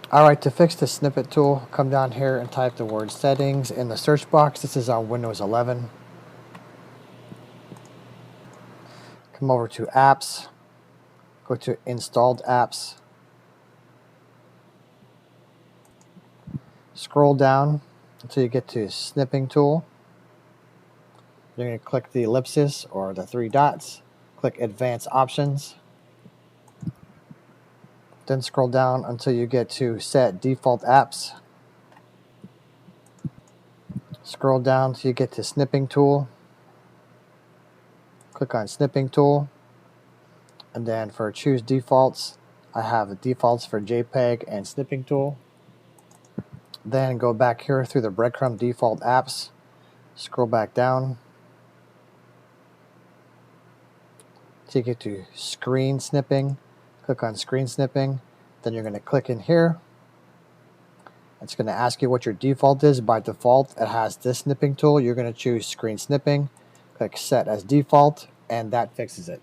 Alright, to fix the snippet tool, come down here and type the word settings in the search box. This is on Windows 11. Come over to apps, go to installed apps, scroll down until you get to snipping tool. You're going to click the ellipsis or the three dots, click advanced options, then scroll down until you get to set default apps. Scroll down till you get to snipping tool. Click on snipping tool, and then for choose defaults, I have defaults for JPEG and snipping tool. Then go back here through the breadcrumb default apps, scroll back down till you get to screen snipping. Click on screen snipping, then you're going to click in here. It's going to ask you what your default is. By default, it has this snipping tool. You're going to choose screen snipping, click set as default, and that fixes it.